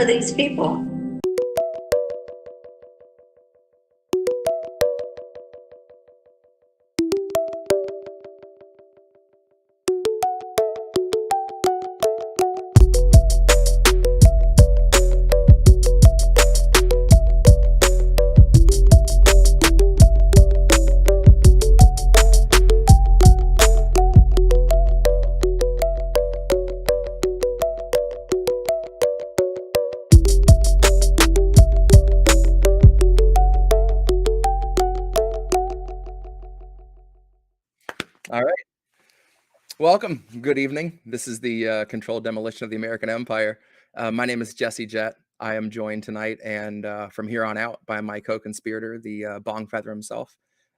are these people? All right. Welcome. Good evening. This is the controlled demolition of the American Empire. My name is Jesse Jett. I am joined tonight and from here on out by my co-conspirator, the bong feather himself,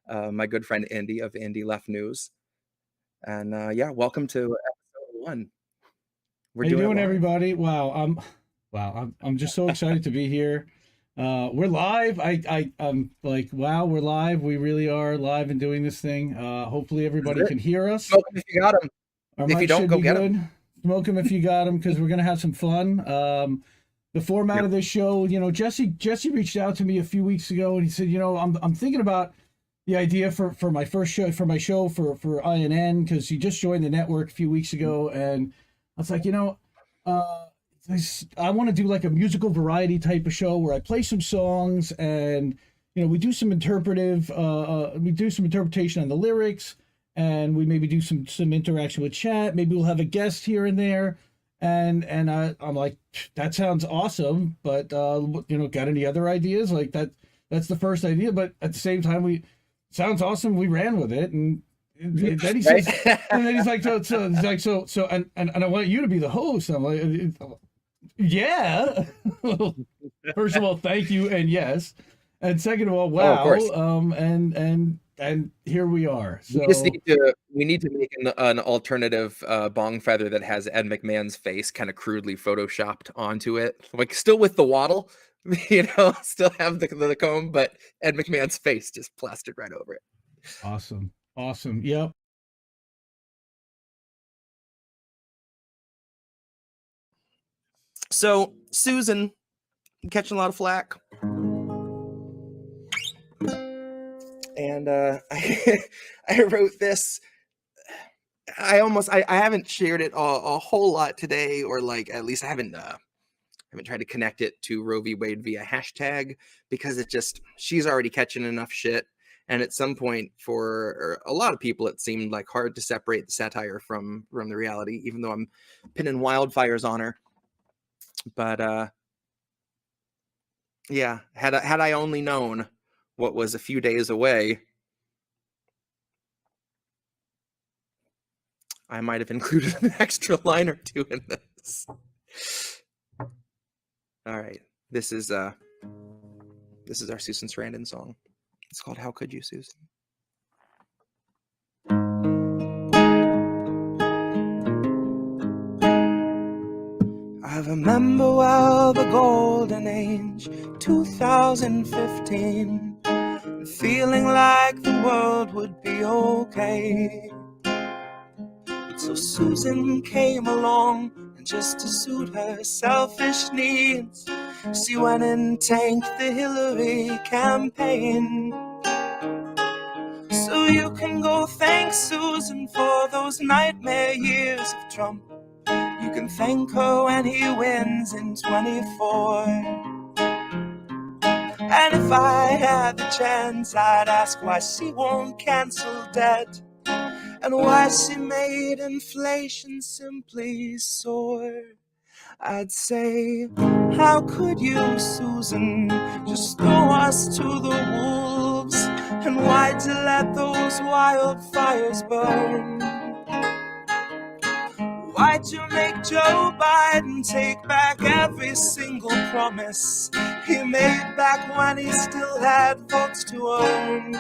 my good friend Indie of Indie Left News. And yeah, welcome to episode 1. How you doing, everybody? Wow, I'm just so excited to be here. We're live. I'm like, wow, we're live. We really are live and doing this thing. Hopefully everybody can hear us. Smoke 'em if you got them. Our If you mic don't, should go be get good. them. Smoke them if you got them, because we're gonna have some fun. The format of this show, Jesse reached out to me a few weeks ago and he said, I'm thinking about the idea for my first show, for INN, because he just joined the network a few weeks ago, and I was like, I want to do like a musical variety type of show where I play some songs and we do some interpretation on the lyrics, and we maybe do some interaction with chat. Maybe we'll have a guest here and there, and I'm like, that sounds awesome, but got any other ideas? Like that's the first idea, but at the same time, sounds awesome. We ran with it, and then he says, and then he's like, so, and I want you to be the host. I'm like, yeah. First of all, thank you, and yes, and second of all, wow. And here we are. So we need to make an alternative bong feather that has Ed McMahon's face kind of crudely photoshopped onto it, like still with the waddle, still have the comb, but Ed McMahon's face just plastered right over it. Awesome. Yep. So Susan, catching a lot of flack, and I wrote this. I haven't shared it a whole lot today, or like at least I haven't tried to connect it to Roe v. Wade via hashtag, because she's already catching enough shit. And at some point, for a lot of people, it seemed like hard to separate the satire from the reality, even though I'm pinning wildfires on her. But yeah, had I only known what was a few days away, I might have included an extra line or two in this. All right, this is our Susan Sarandon song. It's called "How Could You, Susan." I remember well the golden age, 2015, feeling like the world would be okay. So Susan came along, and just to suit her selfish needs, she went and tanked the Hillary campaign. So you can go thank Susan for those nightmare years of Trump. You can thank her when he wins in 24. And if I had the chance, I'd ask why she won't cancel debt, and why she made inflation simply soar. I'd say, how could you, Susan, just throw us to the wolves? And why'd you let those wildfires burn? Why'd you make Joe Biden take back every single promise he made back when he still had votes to earn?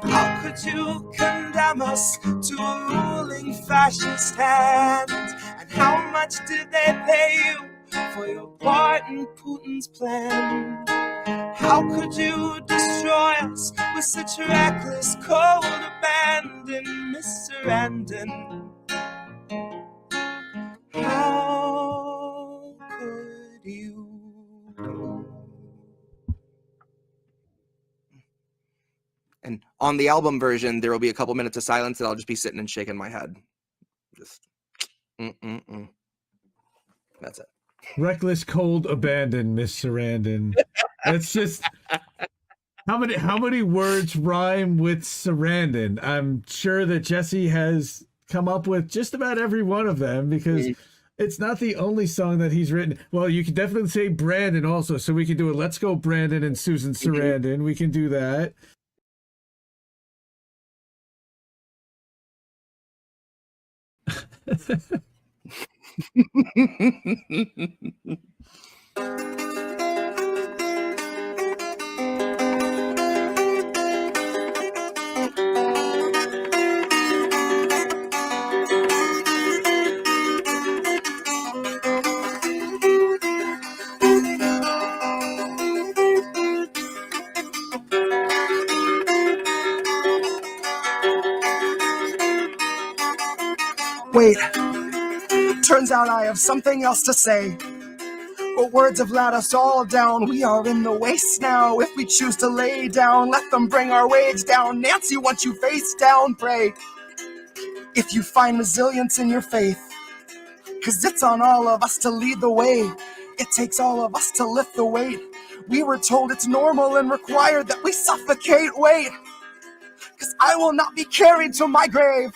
How could you condemn us to a ruling fascist hand? And how much did they pay you for your part in Putin's plan? How could you destroy us with such reckless, cold abandon, Miss Sarandon? How on the album version, there will be a couple minutes of silence that I'll just be sitting and shaking my head. Just, That's it. Reckless, cold, abandon, Miss Sarandon. It's just how many words rhyme with Sarandon? I'm sure that Jesse has come up with just about every one of them, because it's not the only song that he's written. Well, you can definitely say Brandon also, so we can do it. Let's go, Brandon and Susan Sarandon. We can do that. Wait, turns out I have something else to say. But words have let us all down. We are in the waste now. If we choose to lay down, let them bring our wage down. Nancy, once you face down, pray. If you find resilience in your faith, 'cause it's on all of us to lead the way. It takes all of us to lift the weight. We were told it's normal and required that we suffocate. Wait, 'cause I will not be carried to my grave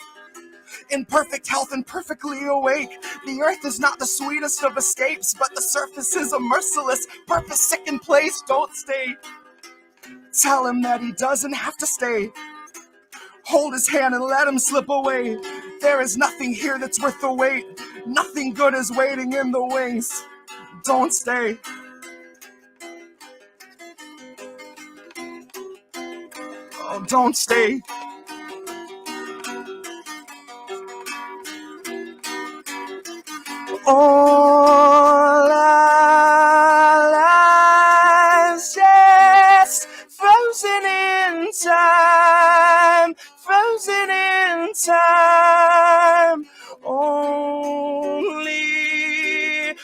in perfect health and perfectly awake. The earth is not the sweetest of escapes, but the surface is a merciless, purpose-sickened place. Don't stay. Tell him that he doesn't have to stay. Hold his hand and let him slip away. There is nothing here that's worth the wait. Nothing good is waiting in the wings. Don't stay. Oh, don't stay. All our lives just frozen in time, frozen in time. Only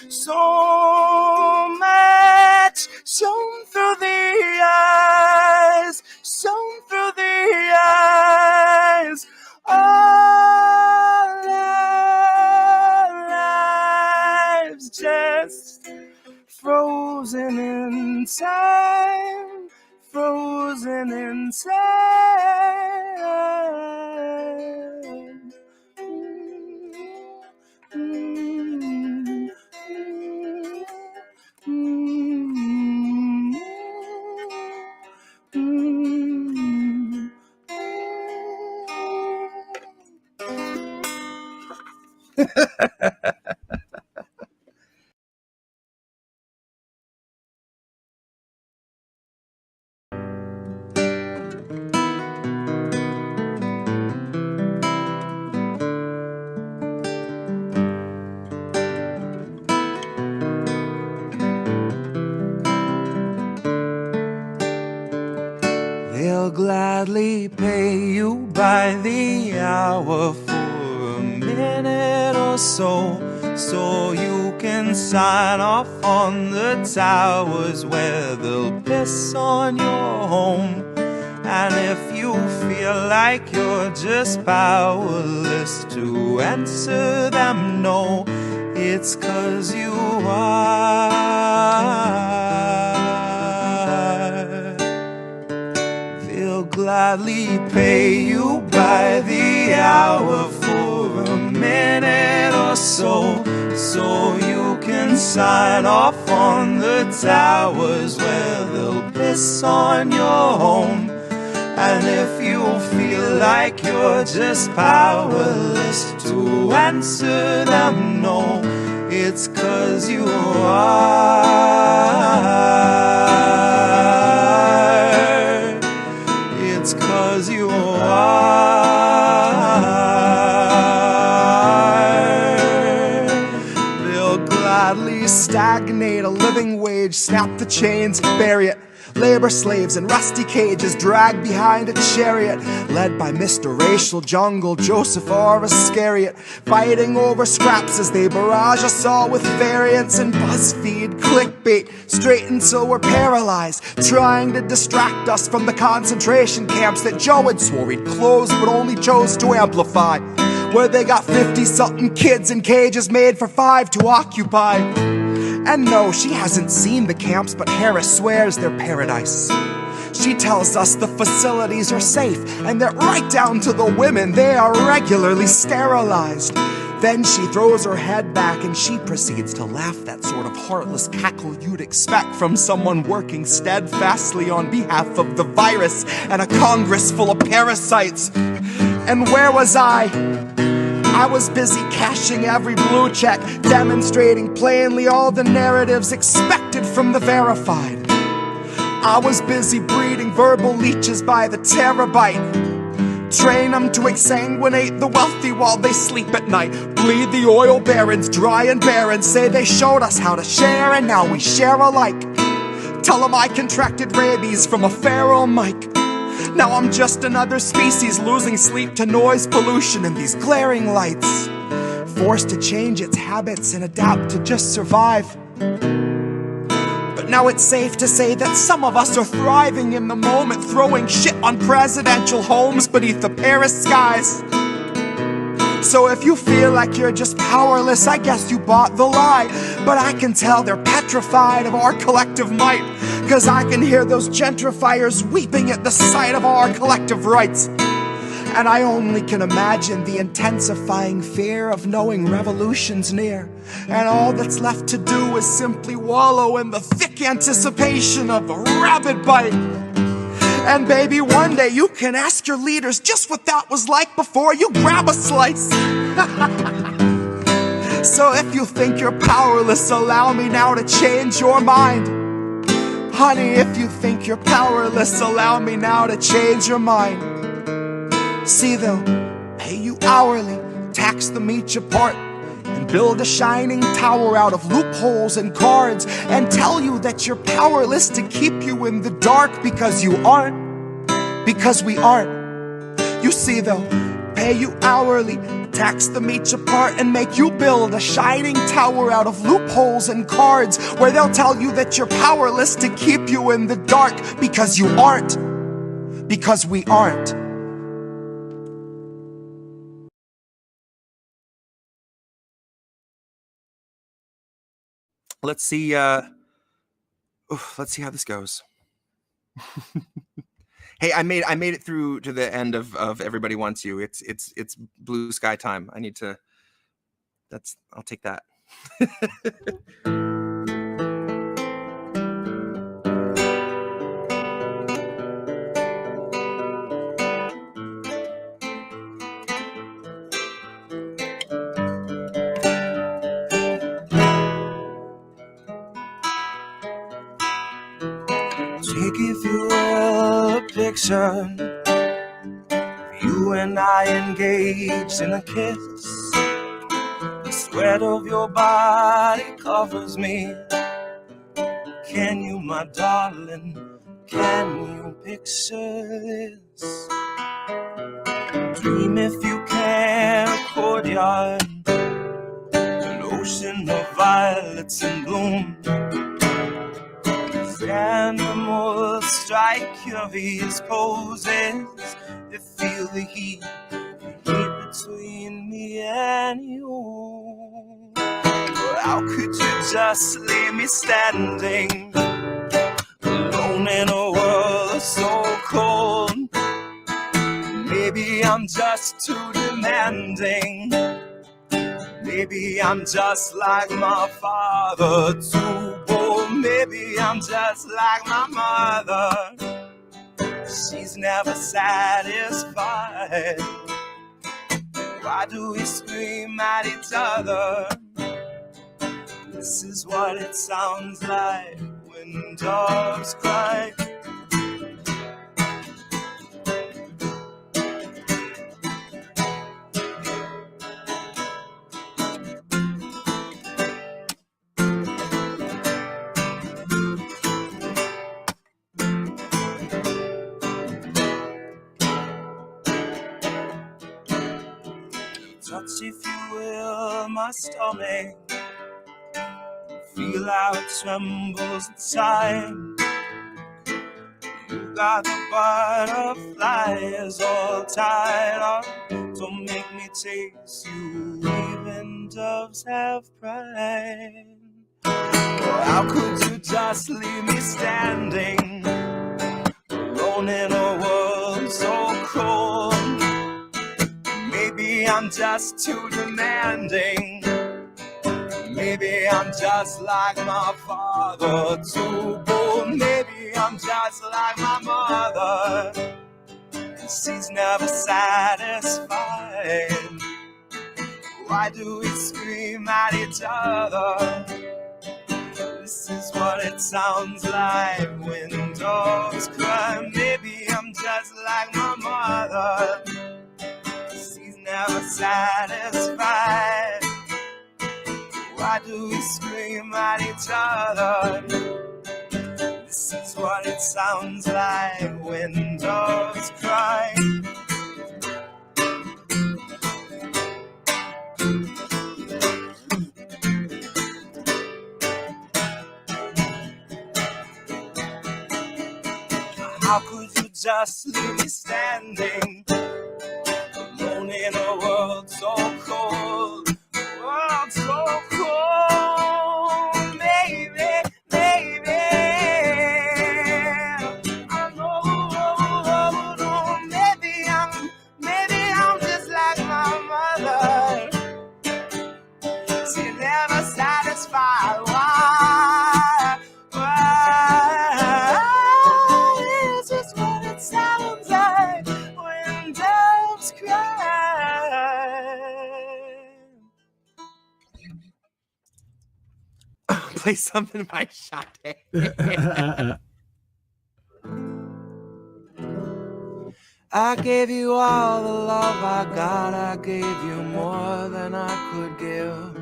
so much shown through the eyes, shown through the eyes. Just frozen in time, frozen in time. They'll gladly pay you by the hour for a minute or so, so you can sign off on the towers where they'll piss on your home. And if you feel like you're just powerless to answer them no, it's 'cause you are. They'll gladly pay you by the hour for a minute or so, so you can sign off on the towers where they'll piss on your home. And if you feel like you're just powerless to answer them no, it's 'cause you are. It's 'cause you are. They'll gladly stagnate a living wage, snap the chains, bury it, Labor slaves in rusty cages dragged behind a chariot, led by Mr. Racial Jungle, Joseph or Iscariot, fighting over scraps as they barrage us all with variants and BuzzFeed clickbait, straight until we're paralyzed, trying to distract us from the concentration camps that Joe had swore he'd close but only chose to amplify, where they got 50-something kids in cages made for 5 to occupy. And no, she hasn't seen the camps, but Harris swears they're paradise. She tells us the facilities are safe, and that right down to the women, they are regularly sterilized. Then she throws her head back and she proceeds to laugh, that sort of heartless cackle you'd expect from someone working steadfastly on behalf of the virus and a Congress full of parasites. And where was I? I was busy cashing every blue check, demonstrating plainly all the narratives expected from the verified. I was busy breeding verbal leeches by the terabyte. Train them to exsanguinate the wealthy while they sleep at night. Bleed the oil barons dry and barren. Say they showed us how to share and now we share alike. Tell them I contracted rabies from a feral mic. Now I'm just another species losing sleep to noise pollution and these glaring lights, forced to change its habits and adapt to just survive. But now it's safe to say that some of us are thriving in the moment, throwing shit on presidential homes beneath the Paris skies. So if you feel like you're just powerless, I guess you bought the lie. But I can tell they're petrified of our collective might, 'cause I can hear those gentrifiers weeping at the sight of our collective rights. And I only can imagine the intensifying fear of knowing revolution's near, and all that's left to do is simply wallow in the thick anticipation of a rabid bite. And baby, one day you can ask your leaders just what that was like before you grab a slice. So if you think you're powerless, allow me now to change your mind. Honey, if you think you're powerless, allow me now to change your mind. See, they'll pay you hourly, tax them each apart, and build a shining tower out of loopholes and cards, and tell you that you're powerless to keep you in the dark, because you aren't, because we aren't. You see, they'll pay you hourly, tax them each apart, and make you build a shining tower out of loopholes and cards, where they'll tell you that you're powerless to keep you in the dark, because you aren't, because we aren't. Let's see. Let's see how this goes. Hey, I made it through to the end of Everybody Wants You. It's blue sky time. I need to. I'll take that. Take, if you will, a picture of you and I engaged in a kiss. The sweat of your body covers me. Can you, my darling, can you picture this? Dream if you can, a courtyard, an ocean of violets in bloom. Animals strike your these poses. They feel the heat between me and you. But how could you just leave me standing alone in a world so cold? Maybe I'm just too demanding. Maybe I'm just like my father, too bold. Maybe I'm just like my mother. She's never satisfied. Why do we scream at each other? This is what it sounds like when dogs cry. touch, if you will, my stomach. Feel how it trembles inside. You got the butterflies all tied up. Don't make me taste you, even doves have pride. Oh, how could you just leave me standing alone in a world so cold? Maybe I'm just too demanding. Maybe I'm just like my father, too bold. Maybe I'm just like my mother, she's never satisfied. Why do we scream at each other? This is what it sounds like when dogs cry. Maybe I'm just like my mother, she's never satisfied. Why do we scream at each other? This is what it sounds like when dogs cry. How could you just leave me standing alone in a world so cold? World so cold, baby, baby. I know, maybe I'm just like my mother. She never satisfied. Why? It's just what it sounds like when doves cry. Play something by Sade. I gave you all the love I got. I gave you more than I could give.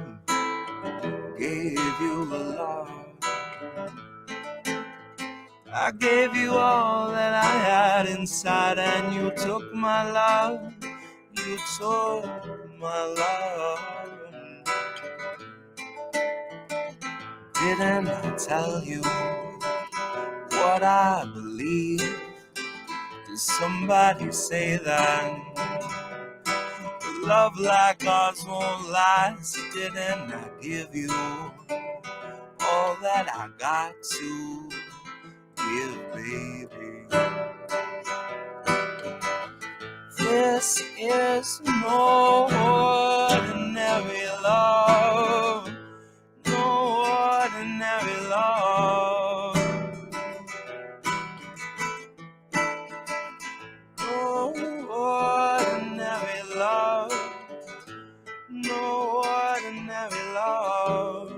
Gave you the love. I gave you all that I had inside, and you took my love. You took my love. Didn't I tell you what I believe? Did somebody say that love like ours won't last? Didn't I give you all that I got to give, baby? This is no ordinary love. No ordinary love. No ordinary love. No ordinary love.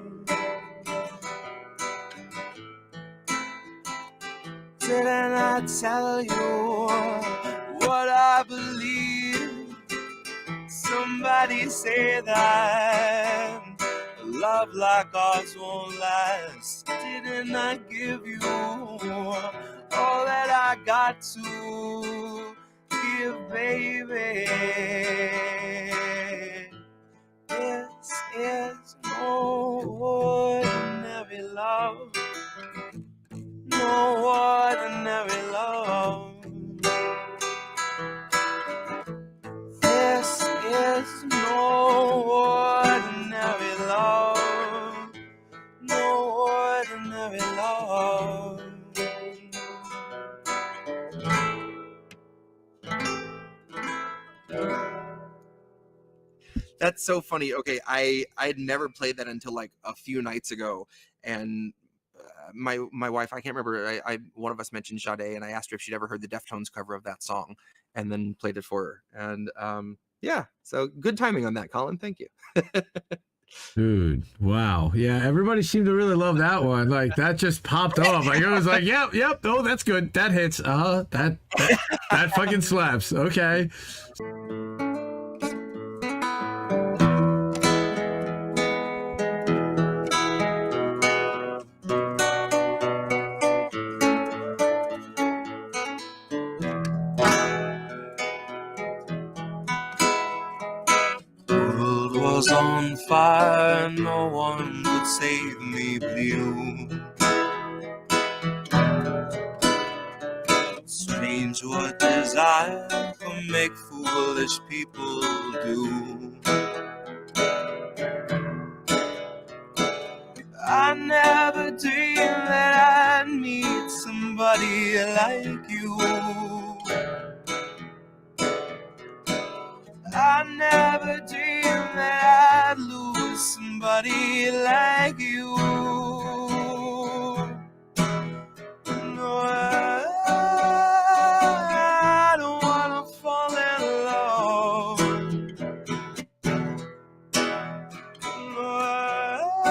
Didn't I tell you what I believe? Somebody say that love like ours won't last. Didn't I give you all that I got to give, baby? This is no ordinary love. No ordinary love. This is no ordinary love. No ordinary love. That's so funny. Okay, I had never played that until like a few nights ago, and my wife, I can't remember, one of us mentioned Sade, and I asked her if she'd ever heard the Deftones cover of that song, and then played it for her. And yeah, so good timing on that, Colin. Thank you. Dude, wow. Yeah, everybody seemed to really love that one. Like, that just popped off. Like, it was like, yep, oh, that's good. That hits. That fucking slaps. Okay. world's on fire, no one could save me but you. Strange what desire can make foolish people do. I never dreamed that I'd meet somebody like you. I never dreamed that I'd lose somebody like you. No, I don't wanna fall in love. No, I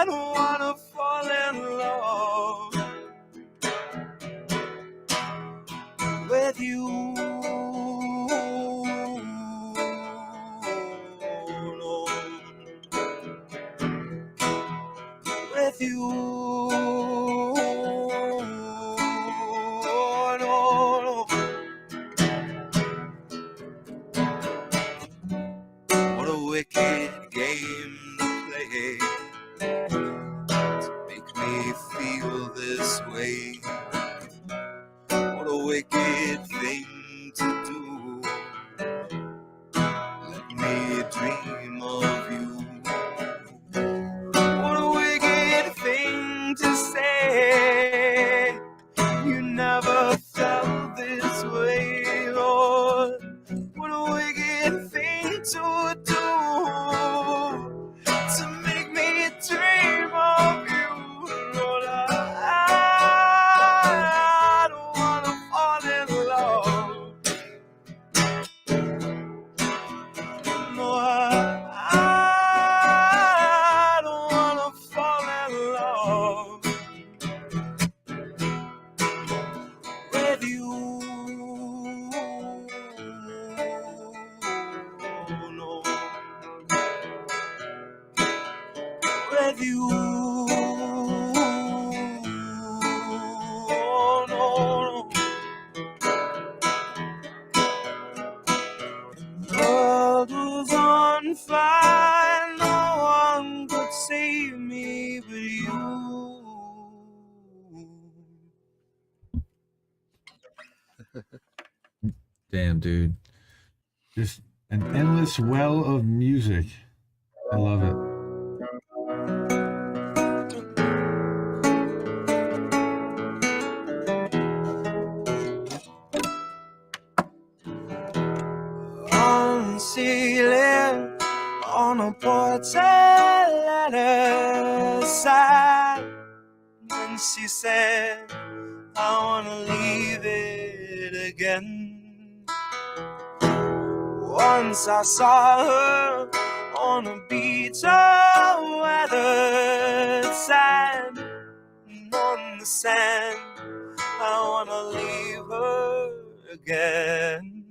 don't wanna fall in love with you. With you, no. What a wicked game to play to make me feel this way. What a wicked thing to do. Let me dream of you. To say you never felt this way, Lord. What a wicked thing to do, to make me dream of you, Lord. I don't wanna fall in love. No, I don't wanna fall in love with you. No, with you. No. World was on fire, no one could save me but you. Damn, dude. Just an endless well of music. I love it. On the ceiling, on a portrait letter side, when she said, I wanna leave it again. Once I saw her on a beach of weathered sand, and on the sand, I wanna leave her again.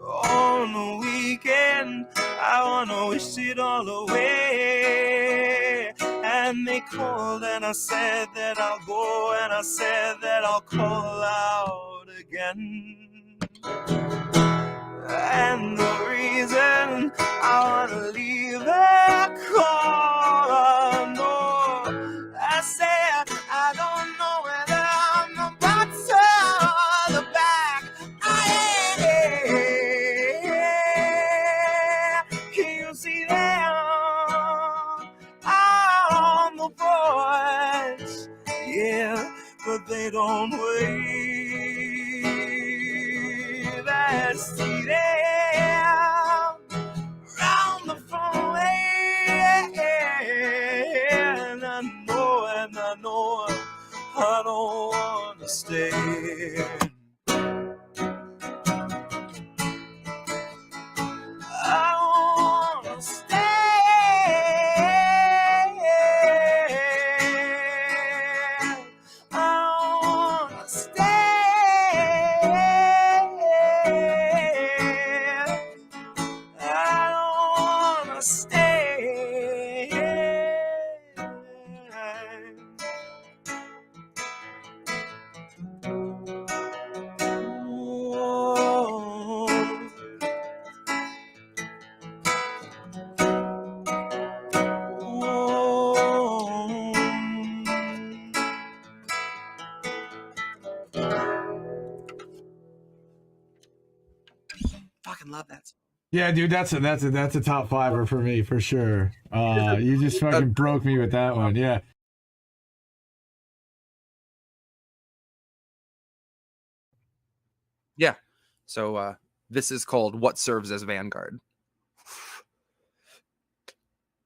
On the weekend, I wanna wish it all away. And they called and I said that I'll go, and I said that I'll call out again. And the reason I wanna leave that call, no, I said I don't know whether I'm the bottom or the back. Can you see them on the porch? Yeah, but they don't wave. I see them round the front way, and I know I don't wanna stay. I don't wanna stay. I don't wanna stay. fucking love that song. Yeah, dude, that's a top fiver for me for sure. You just fucking broke me with that one. Yeah. Yeah. So this is called What Serves as Vanguard.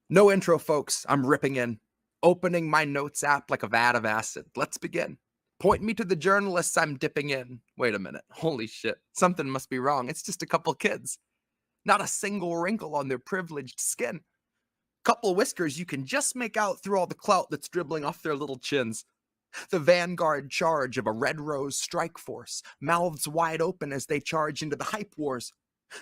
No intro, folks. I'm ripping in. Opening my notes app like a vat of acid. Let's begin. Point me to the journalists I'm dipping in. Wait a minute. Holy shit. Something must be wrong. It's just a couple kids. Not a single wrinkle on their privileged skin. Couple whiskers you can just make out through all the clout that's dribbling off their little chins. The vanguard charge of a red rose strike force, mouths wide open as they charge into the hype wars.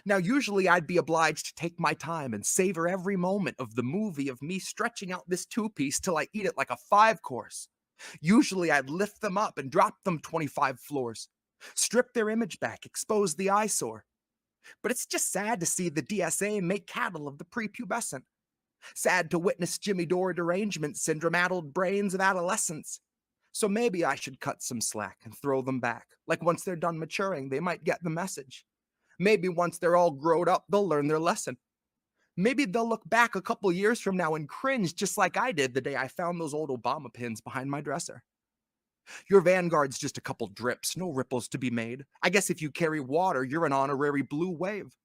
Now usually I'd be obliged to take my time and savor every moment of the movie of me stretching out this two-piece till I eat it like a 5-course. Usually I'd lift them up and drop them 25 floors, strip their image back, expose the eyesore. But it's just sad to see the DSA make cattle of the prepubescent. Sad to witness Jimmy Dore derangements and addled brains of adolescence. So maybe I should cut some slack and throw them back. Like once they're done maturing, they might get the message. Maybe once they're all grown up, they'll learn their lesson. Maybe they'll look back a couple years from now and cringe just like I did the day I found those old Obama pins behind my dresser. Your Vanguard's just a couple drips, no ripples to be made. I guess if you carry water, you're an honorary blue wave.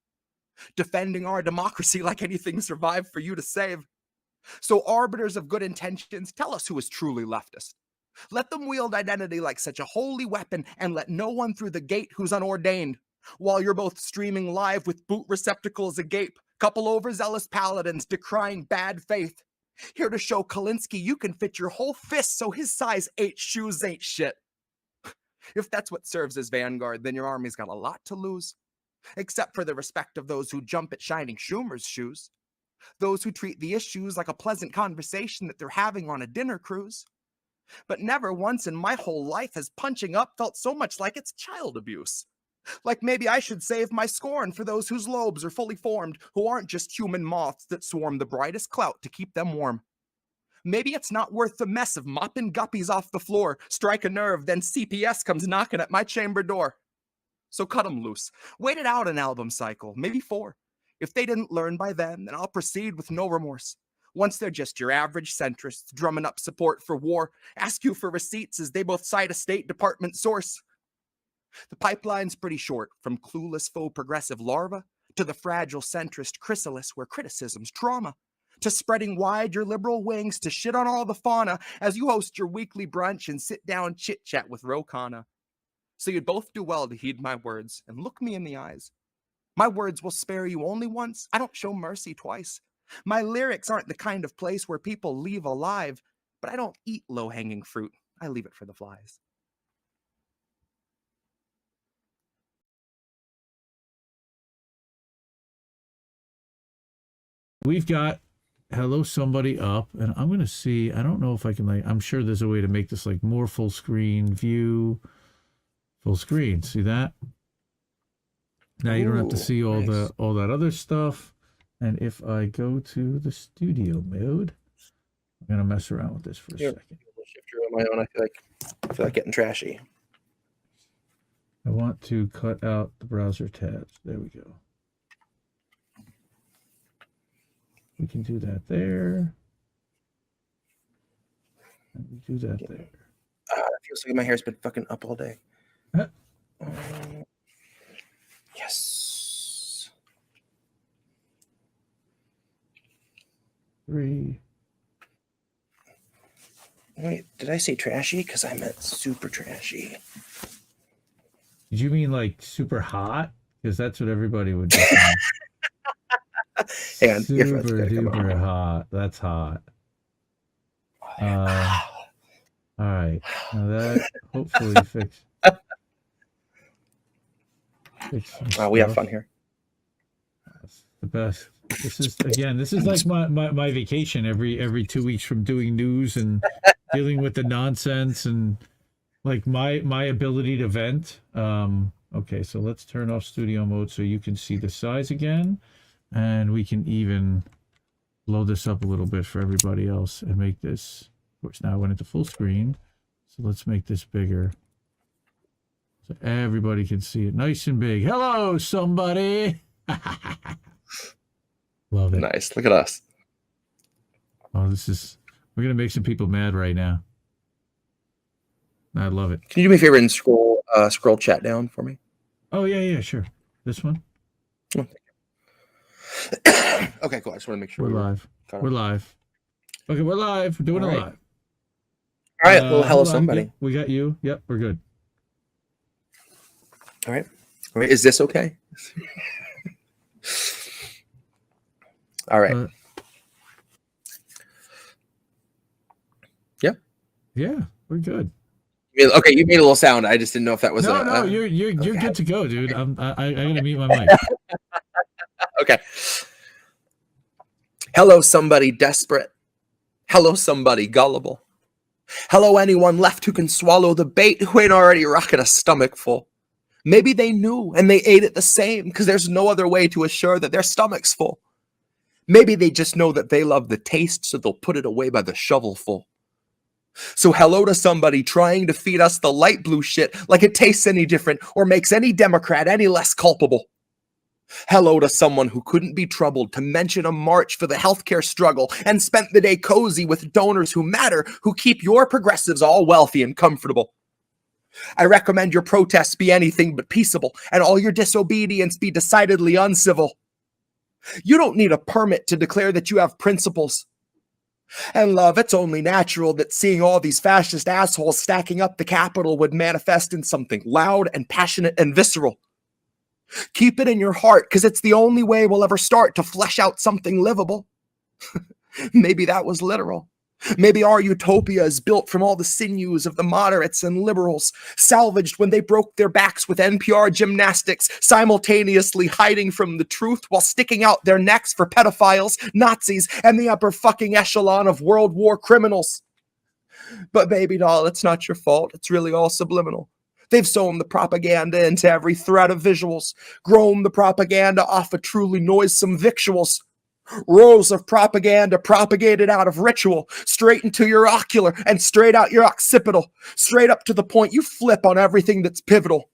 Defending our democracy like anything survived for you to save. So arbiters of good intentions, tell us who is truly leftist. Let them wield identity like such a holy weapon and let no one through the gate who's unordained. While you're both streaming live with boot receptacles agape, couple overzealous paladins decrying bad faith. Here to show Kalinsky you can fit your whole fist so his size 8 shoes ain't shit. If that's what serves as Vanguard, then your army's got a lot to lose. Except for the respect of those who jump at Shining Schumer's shoes. Those who treat the issues like a pleasant conversation that they're having on a dinner cruise. But never once in my whole life has punching up felt so much like it's child abuse. Like maybe I should save my scorn for those whose lobes are fully formed, who aren't just human moths that swarm the brightest clout to keep them warm. Maybe it's not worth the mess of mopping guppies off the floor, strike a nerve, then CPS comes knocking at my chamber door. So cut them loose. Wait it out an album cycle, maybe 4. If they didn't learn by then I'll proceed with no remorse. Once they're just your average centrists drumming up support for war, ask you for receipts as they both cite a State Department source. The pipeline's pretty short, from clueless faux progressive larva to the fragile centrist chrysalis where criticism's trauma, to spreading wide your liberal wings to shit on all the fauna as you host your weekly brunch and sit down chit-chat with Ro Khanna. So you'd both do well to heed my words and look me in the eyes. My words will spare you only once. I don't show mercy twice. My lyrics aren't the kind of place where people leave alive, but I don't eat low-hanging fruit. I leave it for the flies. We've got Hello Somebody up, and I'm going to see, I don't know if I can, I'm sure there's a way to make this more full screen view. Full screen, see that? Now you don't have to see all nice. all that other stuff. And if I go to the studio mode, I'm gonna mess around with this for a second. Shifter on my own. I feel like getting trashy. I want to cut out the browser tabs. There we go. We can do that there. And we do that there. It feels like my hair's been fucking up all day. Yes. 3. Wait, did I say trashy? Because I meant super trashy. Did you mean super hot? Because that's what everybody would do. Hang on, super duper hot. That's hot. All right. Now that hopefully fix we have fun here. That's the best. This is like my vacation every 2 weeks from doing news and dealing with the nonsense and my ability to vent. Okay, so let's turn off studio mode so you can see the size again, and we can even blow this up a little bit for everybody else and make this, of course now I went into full screen, so let's make this bigger so everybody can see it nice and big. Hello somebody. Love it. Nice. Look at us. Oh, we're going to make some people mad right now. I love it. Can you do me a favor and scroll chat down for me? Oh, yeah, sure. This one? Oh, okay, cool. I just want to make sure we're live. We're live. Okay, we're live. We're doing it live. All right. Well, hello, somebody. Yeah, we got you. Yep, we're good. All right. Is this okay? All right. Yeah, we're good. Okay, you made a little sound. I just didn't know if that was no. You're okay. Good to go, dude. I gotta mute my mic. Okay. Hello, somebody desperate. Hello, somebody gullible. Hello, anyone left who can swallow the bait who ain't already rocking a stomach full. Maybe they knew and they ate it the same because there's no other way to assure that their stomach's full. Maybe they just know that they love the taste, so they'll put it away by the shovelful. So hello to somebody trying to feed us the light blue shit like it tastes any different or makes any Democrat any less culpable. Hello to someone who couldn't be troubled to mention a march for the healthcare struggle and spent the day cozy with donors who matter, who keep your progressives all wealthy and comfortable. I recommend your protests be anything but peaceable and all your disobedience be decidedly uncivil. You don't need a permit to declare that you have principles. And love, it's only natural that seeing all these fascist assholes stacking up the Capitol would manifest in something loud and passionate and visceral. Keep it in your heart, because it's the only way we'll ever start to flesh out something livable. Maybe that was literal. Maybe our utopia is built from all the sinews of the moderates and liberals, salvaged when they broke their backs with NPR gymnastics, simultaneously hiding from the truth while sticking out their necks for pedophiles, Nazis, and the upper fucking echelon of World War criminals. But baby doll, it's not your fault. It's really all subliminal. They've sewn the propaganda into every thread of visuals, grown the propaganda off of truly noisome victuals. Rows of propaganda propagated out of ritual, straight into your ocular and straight out your occipital, straight up to the point you flip on everything that's pivotal.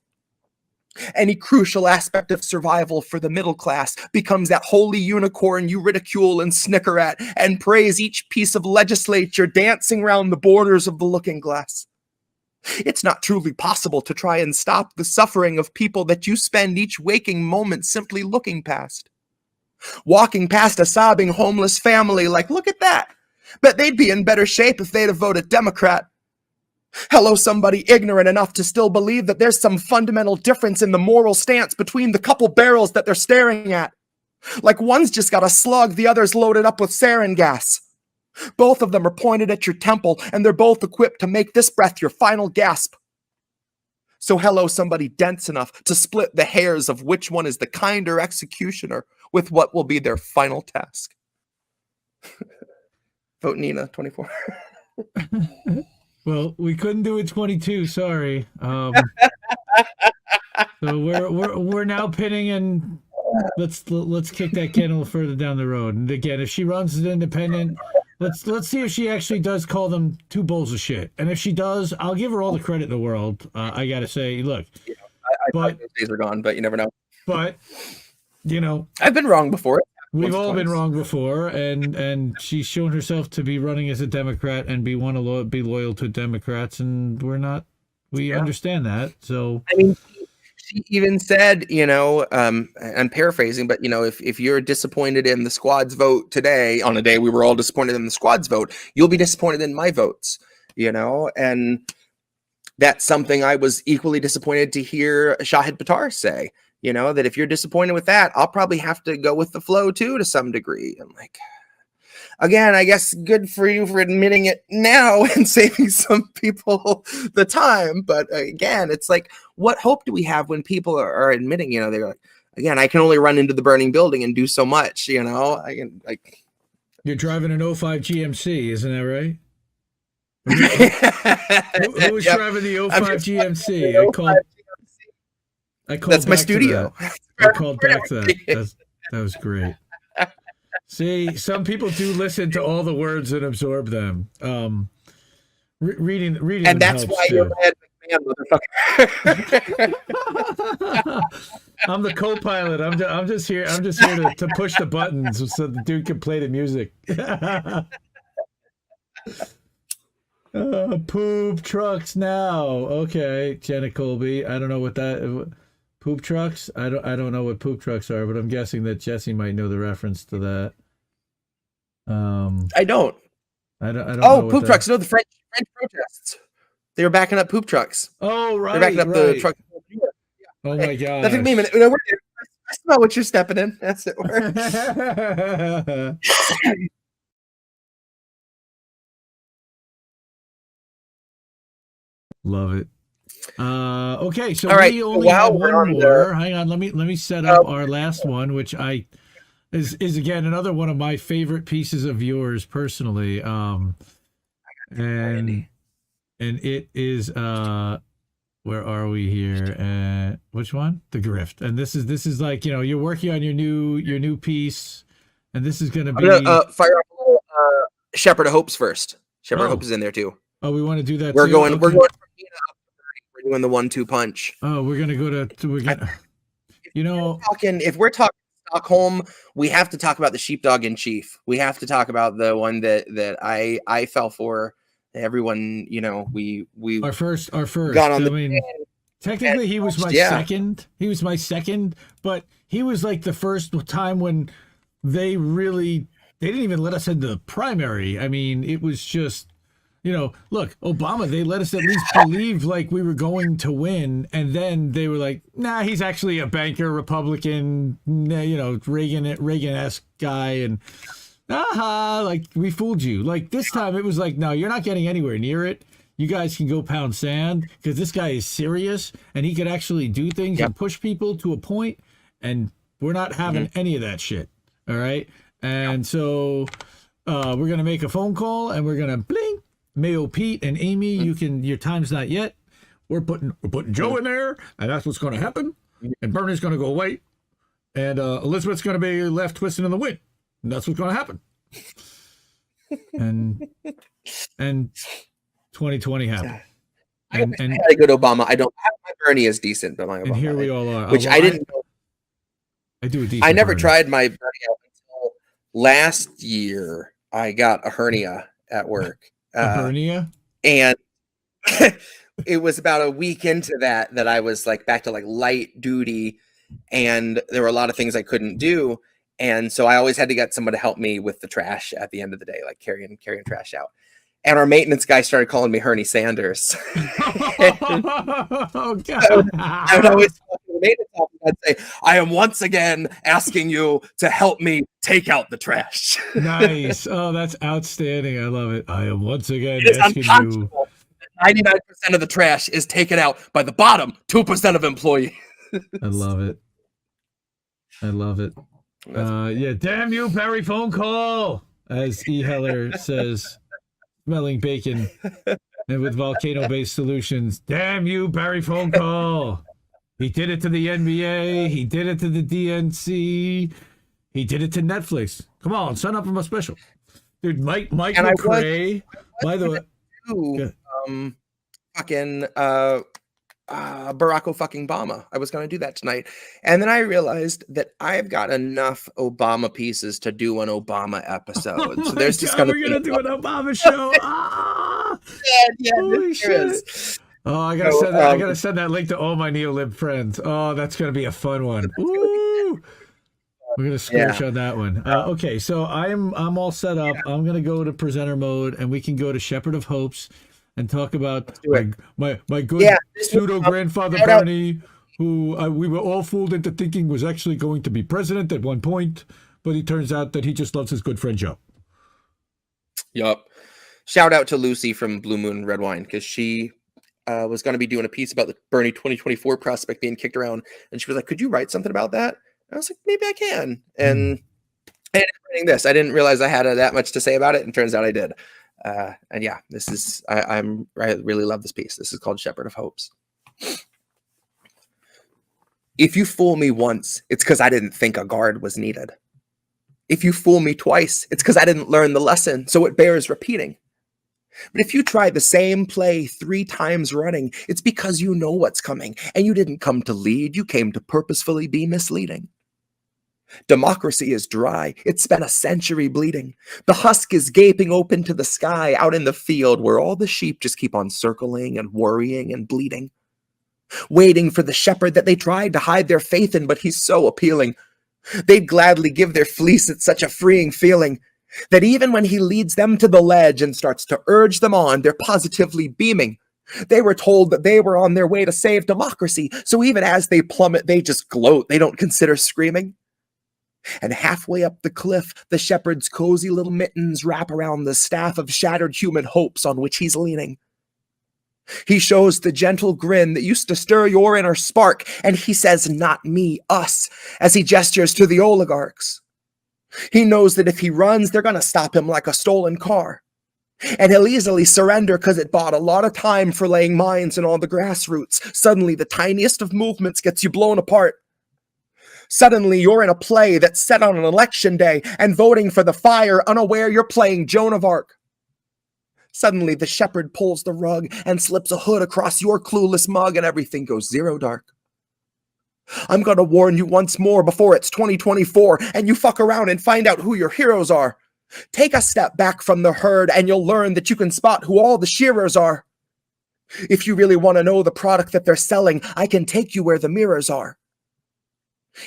Any crucial aspect of survival for the middle class becomes that holy unicorn you ridicule and snicker at and praise each piece of legislature dancing round the borders of the looking glass. It's not truly possible to try and stop the suffering of people that you spend each waking moment simply looking past. Walking past a sobbing homeless family like, look at that. Bet they'd be in better shape if they'd have voted Democrat. Hello, somebody ignorant enough to still believe that there's some fundamental difference in the moral stance between the couple barrels that they're staring at. Like one's just got a slug, the other's loaded up with sarin gas. Both of them are pointed at your temple, and they're both equipped to make this breath your final gasp. So hello, somebody dense enough to split the hairs of which one is the kinder executioner with what will be their final task. Vote Nina, 24. Well, we couldn't do it 22. Sorry. So we're now pinning, and let's kick that can a little further down the road. And again, if she runs as independent, let's see if she actually does call them two bowls of shit. And if she does, I'll give her all the credit in the world. I gotta say, look, I thought those days are gone, but you never know. But I've been wrong before. We've all been wrong before, and she's shown herself to be running as a Democrat and be loyal to Democrats, and we're not. We understand that. So I mean, she even said, I'm paraphrasing, but if you're disappointed in the squad's vote today, on a day we were all disappointed in the squad's vote, you'll be disappointed in my votes. And that's something I was equally disappointed to hear Shahid Buttar say. That if you're disappointed with that, I'll probably have to go with the flow too, to some degree. I'm like, again, I guess good for you for admitting it now and saving some people the time. But again, it's like, what hope do we have when people are admitting, they're like, again, I can only run into the burning building and do so much, I can like. You're driving an 05 GMC, isn't that right? Who was driving the 05 GMC? I called That's my studio. I called back that. That was great. See, some people do listen to all the words and absorb them. Reading, and that's why your Ed motherfucker. I'm the co-pilot. I'm just here to push the buttons so the dude can play the music. Poop trucks now. Okay, Jenna Colby. I don't know what that poop trucks. I don't know what poop trucks are, but I'm guessing that Jesse might know the reference to that. I don't. I don't Oh, know poop trucks. No, the French protests. They were backing up poop trucks. Oh, right. They're backing up the truck. Oh my god. That took me a minute. No, that's not what you're stepping in. That's it. Love it. Okay, so all right, we only have one more. The... Hang on, let me set up our last one, which is again another one of my favorite pieces of yours personally. And it is where are we here? Which one? The Grift. And this is like, you're working on your new piece, and this is gonna be fire up Shepherd of Hopes first. Shepherd of Hopes is in there too. Oh, we want to do that. We're too? going. Okay. We're going from Nina up to 30. We're doing the 1-2 punch. Oh, we're gonna go to. We're gonna. If we're talking Stockholm, we have to talk about the Sheepdog in Chief. We have to talk about the one that I fell for. Everyone, we our first. Got on technically, he was my second. He was my second, but he was like the first time when they didn't even let us into the primary. I mean, it was just. Look, Obama, they let us at least believe like we were going to win. And then they were like, nah, he's actually a banker, Republican, Reagan-esque guy. And like we fooled you. Like this time it was like, no, you're not getting anywhere near it. You guys can go pound sand because this guy is serious and he could actually do things and push people to a point. And we're not having any of that shit. All right. And so we're going to make a phone call and we're going to blink. Mayo Pete and Amy, your time's not yet. We're putting Joe in there, and that's what's going to happen. And Bernie's going to go away, and Elizabeth's going to be left twisting in the wind, and that's what's going to happen. And 2020 happened. And I had a good Obama. I don't. My Bernie is decent, but my Obama. And here we all are. Which I didn't know. I do a decent. I never Bernie. tried my Bernie out until last year. I got a hernia at work. Hernia? And it was about a week into that I was like back to like light duty, and there were a lot of things I couldn't do, and so I always had to get someone to help me with the trash at the end of the day, like carrying trash out. And our maintenance guy started calling me Hernie Sanders. Oh God! I would always talk to the maintenance office. I'd say, "I am once again asking you to help me take out the trash." Nice. Oh, that's outstanding. I love it. I am once again it is asking you. 99% of the trash is taken out by the bottom 2% of employees. I love it. I love it. Yeah, damn you, Perry phone call, as E. Heller says, smelling bacon and with volcano-based solutions. Damn you, Barry phone call. He did it to the NBA. He did it to the DNC. He did it to Netflix. Come on, sign up for my special. Dude, Mike McRae, by the way. Barack fucking Obama. I was going to do that tonight. And then I realized that I've got enough Obama pieces to do an Obama episode. So there's just going to we're going to do an Obama show. Holy shit. Oh, I got to send that. I got to send that link to all my neolib friends. Oh, that's going to be a fun one. Ooh. We're going to squish on that one. Okay, so I'm all set up. I'm going to go to presenter mode, and we can go to Shepherd of Hopes and talk about my good pseudo grandfather Bernie, who we were all fooled into thinking was actually going to be president at one point, but he turns out that he just loves his good friend Joe. Yup. Shout out to Lucy from Blue Moon Red Wine, because she was going to be doing a piece about the Bernie 2024 prospect being kicked around, and she was like, "Could you write something about that?" I was like, "Maybe I can." And I ended up writing this. I didn't realize I had that much to say about it, and turns out I did. And yeah, this is I really love this piece. This is called Shepherd of Hopes. If you fool me once, it's because I didn't think a guard was needed. If you fool me twice, it's because I didn't learn the lesson, so it bears repeating. But if you try the same play 3 times running, it's because you know what's coming, and you didn't come to lead, you came to purposefully be misleading. Democracy is dry. It's spent a century bleeding. The husk is gaping open to the sky out in the field where all the sheep just keep on circling and worrying and bleeding, waiting for the shepherd that they tried to hide their faith in, but he's so appealing. They'd gladly give their fleece. It's such a freeing feeling that even when he leads them to the ledge and starts to urge them on, they're positively beaming. They were told that they were on their way to save democracy, so even as they plummet, they just gloat. They don't consider screaming. And halfway up the cliff, the shepherd's cozy little mittens wrap around the staff of shattered human hopes on which he's leaning. He shows the gentle grin that used to stir your inner spark, and he says, "Not me, us," as he gestures to the oligarchs. He knows that if he runs, they're gonna stop him like a stolen car. And he'll easily surrender because it bought a lot of time for laying mines in all the grassroots. Suddenly, the tiniest of movements gets you blown apart. Suddenly, you're in a play that's set on an election day, and voting for the fire, unaware you're playing Joan of Arc. Suddenly, the shepherd pulls the rug and slips a hood across your clueless mug, and everything goes zero dark. I'm gonna warn you once more before it's 2024, and you fuck around and find out who your heroes are. Take a step back from the herd, and you'll learn that you can spot who all the shearers are. If you really want to know the product that they're selling, I can take you where the mirrors are.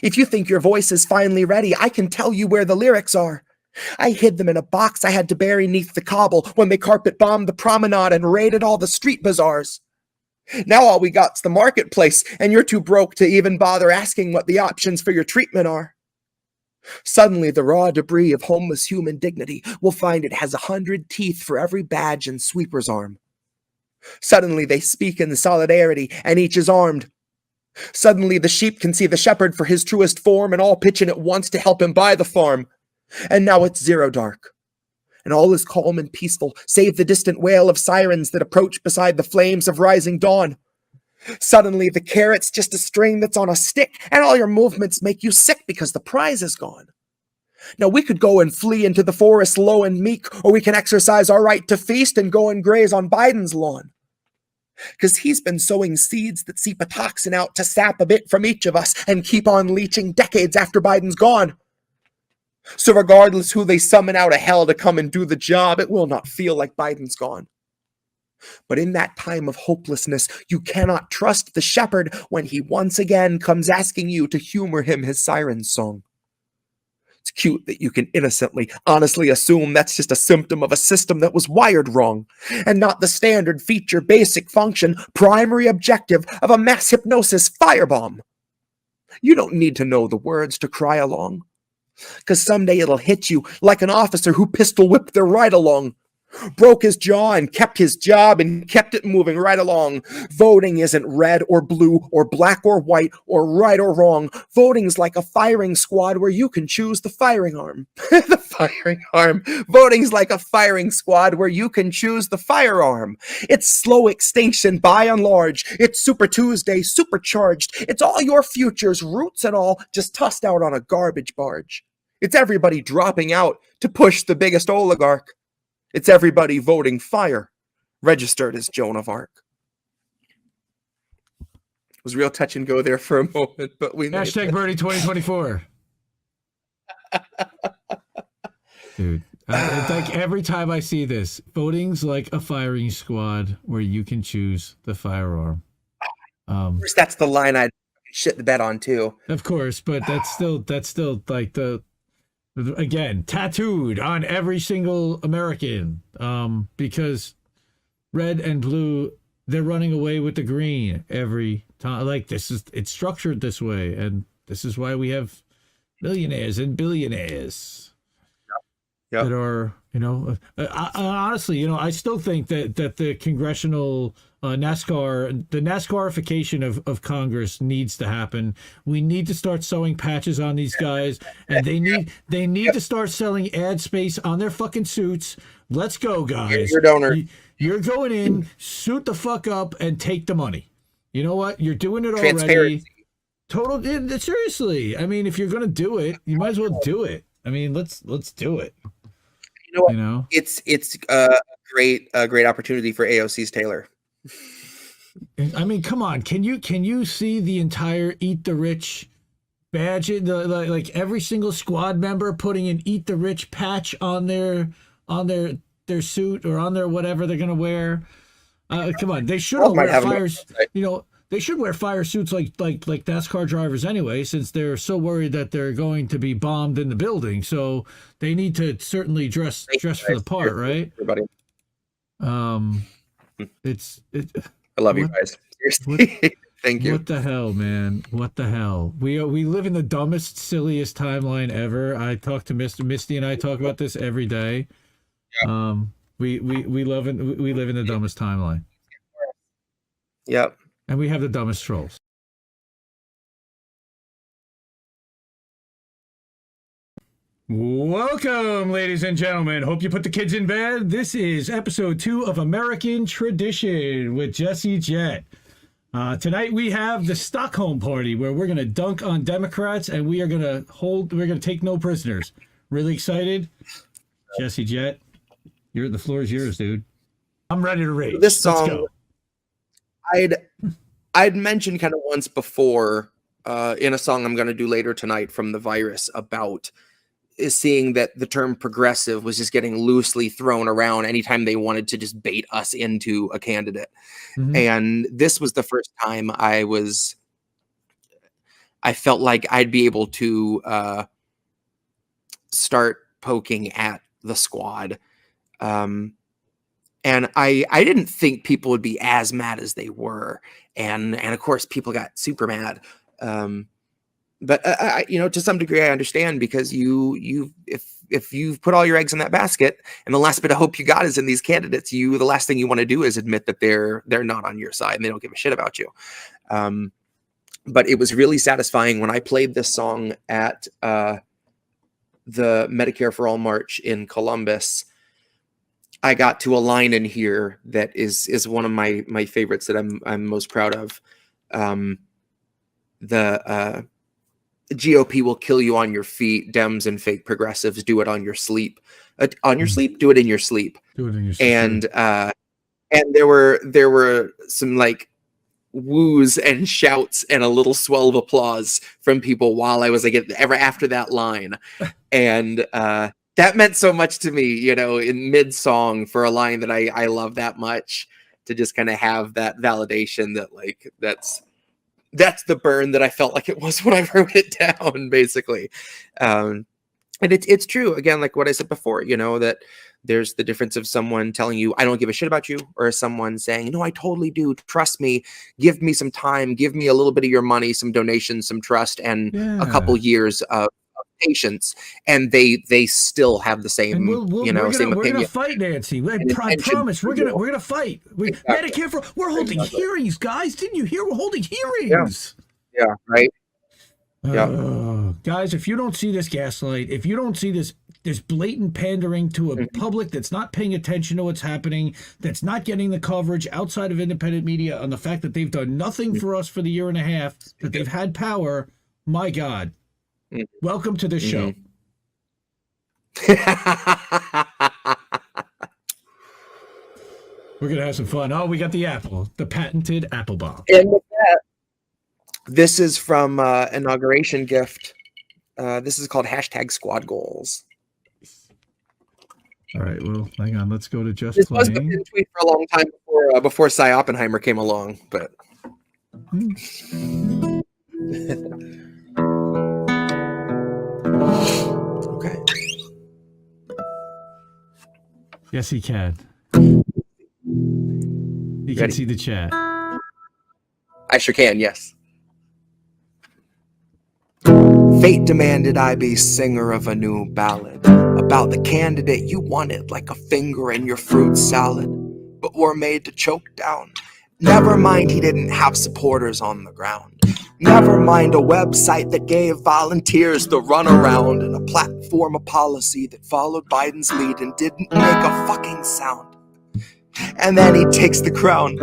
If you think your voice is finally ready, I can tell you where the lyrics are. I hid them in a box I had to bury neath the cobble when they carpet bombed the promenade and raided all the street bazaars. Now all we got's the marketplace, and you're too broke to even bother asking what the options for your treatment are. Suddenly, the raw debris of homeless human dignity will find it has 100 teeth for every badge and sweeper's arm. Suddenly, they speak in solidarity, and each is armed. Suddenly, the sheep can see the shepherd for his truest form, and all pitch in at once to help him buy the farm. And now it's zero dark, and all is calm and peaceful, save the distant wail of sirens that approach beside the flames of rising dawn. Suddenly, the carrot's just a string that's on a stick, and all your movements make you sick because the prize is gone. Now, we could go and flee into the forest low and meek, or we can exercise our right to feast and go and graze on Biden's lawn. Because he's been sowing seeds that seep a toxin out to sap a bit from each of us and keep on leaching decades after Biden's gone. So regardless who they summon out of hell to come and do the job, it will not feel like Biden's gone. But in that time of hopelessness, you cannot trust the shepherd when he once again comes asking you to humor him his siren song. It's cute that you can innocently, honestly assume that's just a symptom of a system that was wired wrong, and not the standard feature, basic function, primary objective of a mass hypnosis firebomb. You don't need to know the words to cry along, because someday it'll hit you like an officer who pistol whipped their ride along, broke his jaw and kept his job and kept it moving right along. Voting isn't red or blue or black or white or right or wrong. Voting's like a firing squad where you can choose the firing arm. The firing arm. Voting's like a firing squad where you can choose the firearm. It's slow extinction by and large. It's Super Tuesday supercharged. It's all your futures, roots and all, just tossed out on a garbage barge. It's everybody dropping out to push the biggest oligarch. It's everybody voting fire, registered as Joan of Arc. It was real touch and go there for a moment, but we hashtag Bernie 2024. Dude, like every time I see this, voting's like a firing squad where you can choose the firearm. Of course, that's the line I'd shit the bed on too. Of course, but that's still like the. Again, tattooed on every single American, because red and blue, they're running away with the green every time. Like it's structured this way, and this is why we have millionaires and billionaires that are, honestly, I still think that the congressional the NASCARification of Congress needs to happen. We need to start sewing patches on these guys, and they need to start selling ad space on their fucking suits. Let's go, guys. Your donor. You're going in, suit the fuck up, and take the money. You know what? You're doing it already. Seriously. I mean, if you're gonna do it, you might as well do it. I mean, let's do it. You know what? It's great opportunity for AOC's Taylor. I mean, come on. Can you see the entire Eat the Rich badge? Like every single squad member putting an Eat the Rich patch on their suit or on their whatever they're gonna wear. Come on, they should all wear fires. They should wear fire suits like NASCAR drivers anyway, since they're so worried that they're going to be bombed in the building. So they need to certainly dress for the part, right? Everybody. I love you guys. Seriously. Thank you. What the hell, man? What the hell? We live in the dumbest, silliest timeline ever. I talk to Misty and I talk about this every day. Yeah. We live in the dumbest timeline. Yep. And we have the dumbest trolls. Welcome, ladies and gentlemen. Hope you put the kids in bed. This is episode 2 of American Tradition with Jesse Jett. Tonight we have the Stockholm Party, where we're going to dunk on Democrats and we're going to take no prisoners. Really excited? Jesse Jett, the floor is yours, dude. I'm ready to rage. This song, I'd mentioned kind of once before in a song I'm going to do later tonight from The Virus about is seeing that the term progressive was just getting loosely thrown around anytime they wanted to just bait us into a candidate. Mm-hmm. And this was the first time I felt like I'd be able to start poking at the squad. And I didn't think people would be as mad as they were. And of course people got super mad. But to some degree, I understand, because if you've put all your eggs in that basket and the last bit of hope you got is in these candidates, the last thing you want to do is admit that they're not on your side and they don't give a shit about you. But it was really satisfying when I played this song at the Medicare for All March in Columbus. I got to a line in here that is one of my favorites that I'm most proud of. The GOP will kill you on your feet. Dems and fake progressives do it on your sleep. On your sleep, do it in your sleep. Do it in your sleep. And there were some like woos and shouts and a little swell of applause from people while I was ever after that line, and that meant so much to me. In mid song for a line that I love that much, to just kind of have that validation that that's the burn that I felt like it was when I wrote it down, basically. And it's true, again, like what I said before, that there's the difference of someone telling you, I don't give a shit about you, or someone saying, no, I totally do. Trust me. Give me some time. Give me a little bit of your money, some donations, some trust, and a couple years of patience, and they still have the same, same opinion. We're gonna fight, Nancy. I promise. We're gonna fight. Medicare we're holding hearings, guys. Didn't you hear? We're holding hearings. Yeah. Right. Yeah. Guys, if you don't see this gaslight, if you don't see this blatant pandering to a public that's not paying attention to what's happening, that's not getting the coverage outside of independent media on the fact that they've done nothing for us for the year and a half that they've had power, my God. Welcome to the show. We're going to have some fun. Oh, we got the apple, the patented apple bomb. And with that, this is from Inauguration Gift. This is called #Squad Goals. All right, well, hang on. Let's go to just this playing. Was been tweet for a long time before Cy Oppenheimer came along, but... Okay. Yes, he can. He can see the chat. I sure can, yes. Fate demanded I be singer of a new ballad about the candidate you wanted, like a finger in your fruit salad, but were made to choke down. Never mind, he didn't have supporters on the ground. Never mind a website that gave volunteers the runaround, and a platform of policy that followed Biden's lead and didn't make a fucking sound. And then he takes the crown.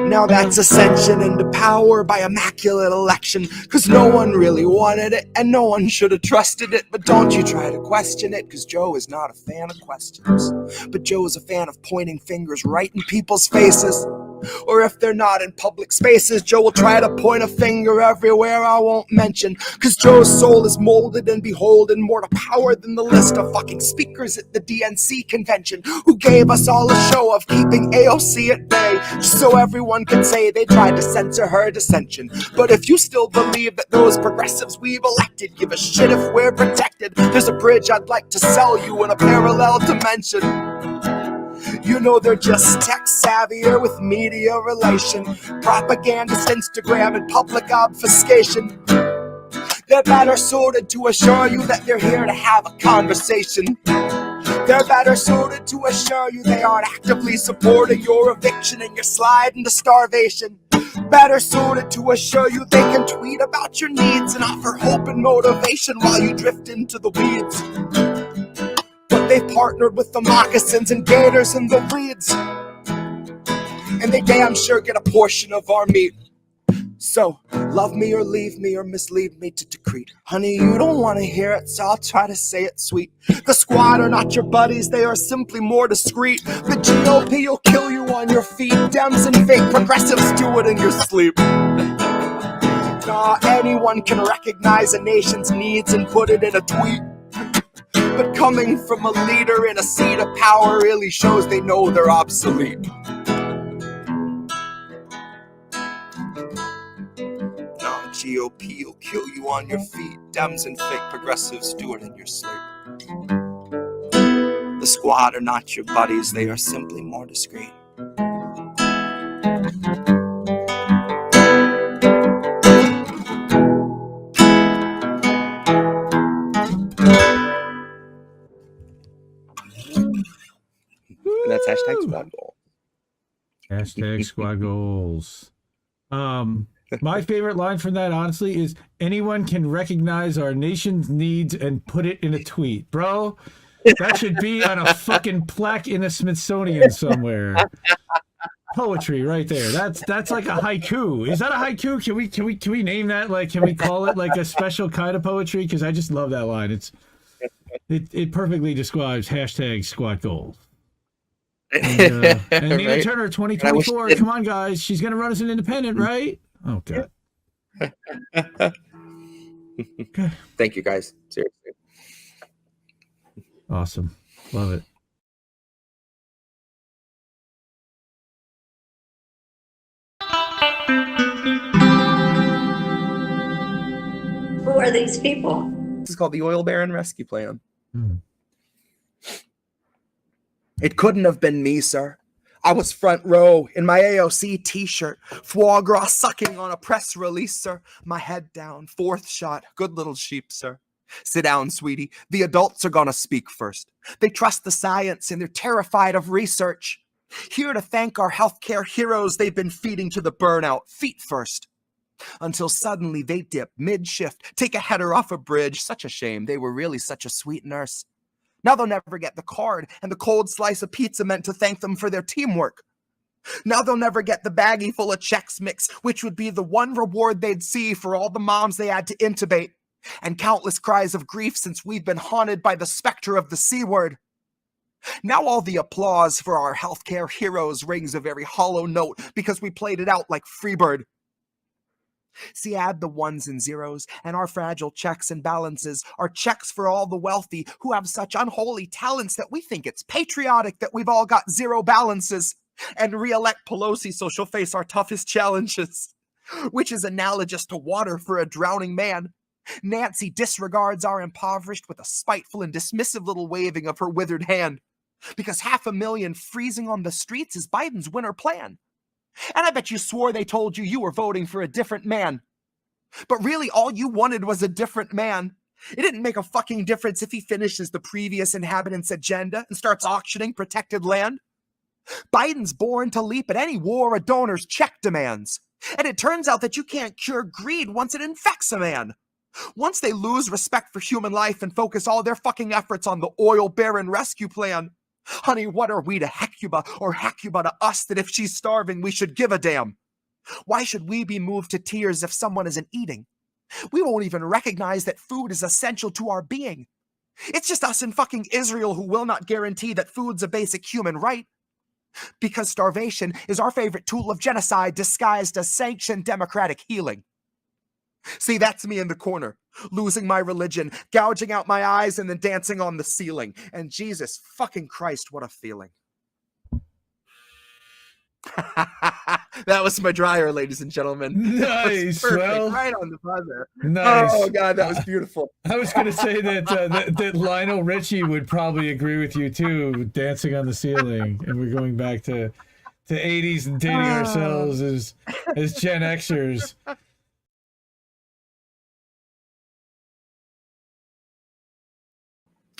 Now that's ascension into power by immaculate election, cause no one really wanted it and no one should have trusted it. But don't you try to question it, cause Joe is not a fan of questions, but Joe is a fan of pointing fingers right in people's faces. Or if they're not in public spaces, Joe will try to point a finger everywhere I won't mention, cause Joe's soul is molded and beholden more to power than the list of fucking speakers at the DNC convention who gave us all a show of keeping AOC at bay, just so everyone could say they tried to censor her dissension. But if you still believe that those progressives we've elected give a shit if we're protected, there's a bridge I'd like to sell you in a parallel dimension. You know they're just tech savvier with media relation, propagandist Instagram and public obfuscation. They're better suited to assure you that they're here to have a conversation. They're better suited to assure you they aren't actively supporting your eviction and your slide into starvation. Better suited to assure you they can tweet about your needs and offer hope and motivation while you drift into the weeds. But they've partnered with the moccasins and gators and the reeds, and they damn sure get a portion of our meat. So, love me or leave me or mislead me to decrete. Honey, you don't want to hear it, so I'll try to say it sweet. The squad are not your buddies, they are simply more discreet. The GOP will kill you on your feet. Dems and fake progressives do it in your sleep. Nah, anyone can recognize a nation's needs and put it in a tweet. But coming from a leader in a seat of power really shows they know they're obsolete. GOP will kill you on your feet. Dems and fake progressives do it in your sleep. The squad are not your buddies, they are simply more discreet. And that's hashtag squad goal. Hashtag squad goals. My favorite line from that, honestly, is anyone can recognize our nation's needs and put it in a tweet. Bro, that should be on a fucking plaque in a Smithsonian somewhere. Poetry right there. That's like a haiku. Is that a haiku? Can we name that? Like, can we call it like a special kind of poetry? Because I just love that line. It perfectly describes hashtag squad goals. And Nina Right? Turner 2024. Come on, guys. She's going to run as an independent, right? Oh, God. Okay. Thank you, guys. Seriously. Awesome. Love it. Who are these people? This is called the Oil Baron Rescue Plan. Mm. It couldn't have been me, sir. I was front row in my AOC t-shirt, foie gras sucking on a press release, sir. My head down, fourth shot, good little sheep, sir. Sit down, sweetie. The adults are gonna speak first. They trust the science and they're terrified of research. Here to thank our healthcare heroes they've been feeding to the burnout, feet first. Until suddenly they dip mid-shift, take a header off a bridge. Such a shame, they were really such a sweet nurse. Now they'll never get the card and the cold slice of pizza meant to thank them for their teamwork. Now they'll never get the baggie full of Chex Mix, which would be the one reward they'd see for all the moms they had to intubate, and countless cries of grief since we've been haunted by the specter of the C word. Now all the applause for our healthcare heroes rings a very hollow note because we played it out like Freebird. See, add the ones and zeros, and our fragile checks and balances are checks for all the wealthy who have such unholy talents that we think it's patriotic that we've all got zero balances, and re-elect Pelosi so she'll face our toughest challenges, which is analogous to water for a drowning man. Nancy disregards our impoverished with a spiteful and dismissive little waving of her withered hand, because 500,000 freezing on the streets is Biden's winter plan. And I bet you swore they told you you were voting for a different man. But really, all you wanted was a different man. It didn't make a fucking difference if he finishes the previous inhabitants' agenda and starts auctioning protected land. Biden's born to leap at any war a donor's check demands. And it turns out that you can't cure greed once it infects a man. Once they lose respect for human life and focus all their fucking efforts on the oil baron rescue plan, Honey, what are we to Hecuba or Hecuba to us that if she's starving, we should give a damn? Why should we be moved to tears if someone isn't eating? We won't even recognize that food is essential to our being. It's just us in fucking Israel who will not guarantee that food's a basic human right. Because starvation is our favorite tool of genocide disguised as sanctioned democratic healing. See, that's me in the corner, losing my religion, gouging out my eyes, and then dancing on the ceiling. And Jesus fucking Christ, what a feeling. That was my dryer, ladies and gentlemen. Nice. Well, right on the buzzer. Nice. Oh God, that was beautiful. I was going to say that Lionel Richie would probably agree with you too, dancing on the ceiling, and we're going back to 80s and dating ourselves as Gen Xers.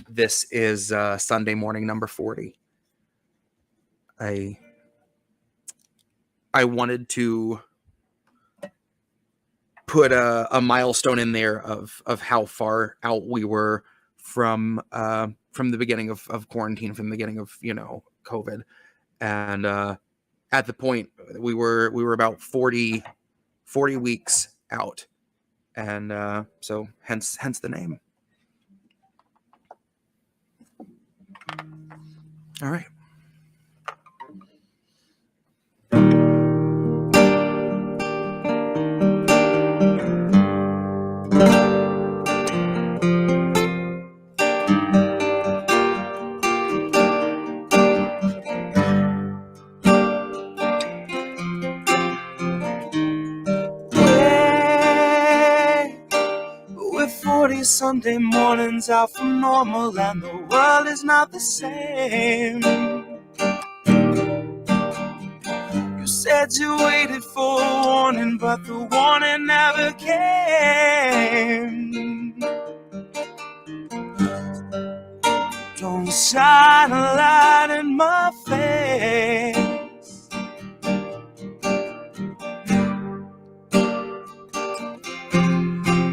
This is Sunday morning number 40. I wanted to put a milestone in there of how far out we were from the beginning of quarantine, from the beginning of, COVID. And at the point we were about 40 weeks out. And so hence the name. All right. With 40 Sunday mornings out from normal, and the world is not the same. You said you waited for a warning, but the warning never came. Don't shine a light in my face.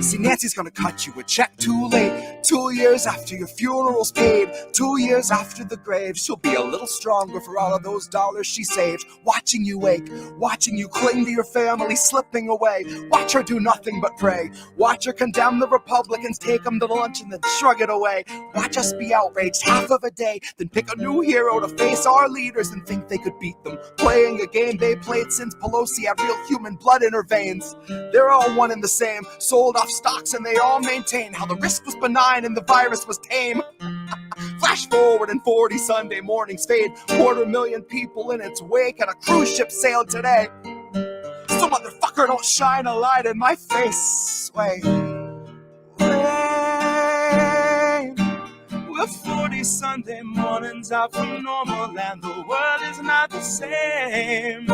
See, Nancy's gonna cut you a check too late. 2 years after your funeral's paid, 2 years after the grave. She'll be a little stronger for all of those dollars she saved. Watching you wake, watching you cling to your family, slipping away. Watch her do nothing but pray. Watch her condemn the Republicans, take them to lunch and then shrug it away. Watch us be outraged half of a day, then pick a new hero to face our leaders and think they could beat them. Playing a game they played since Pelosi had real human blood in her veins. They're all one and the same, sold off stocks and they all maintain how the risk was benign and the virus was tame. Flash forward and 40 Sunday mornings fade. 250,000 people in its wake and a cruise ship sailed today. So motherfucker, don't shine a light in my face. Wait. We're 40 Sunday mornings out from normal, and the world is not the same.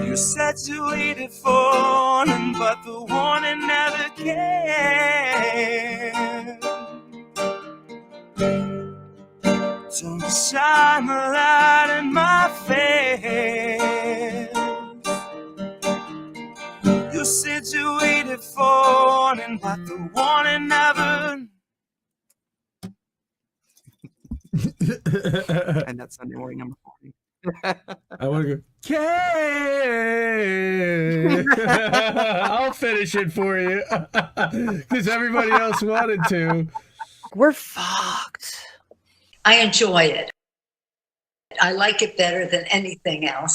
You said you waited for warning, but the warning never came. Don't shine a light in my face. You said you waited for warning, but the warning never. And that's Sunday morning number 40. I want to go, okay. I'll finish it for you because everybody else wanted to. We're fucked. I enjoy it. I like it better than anything else.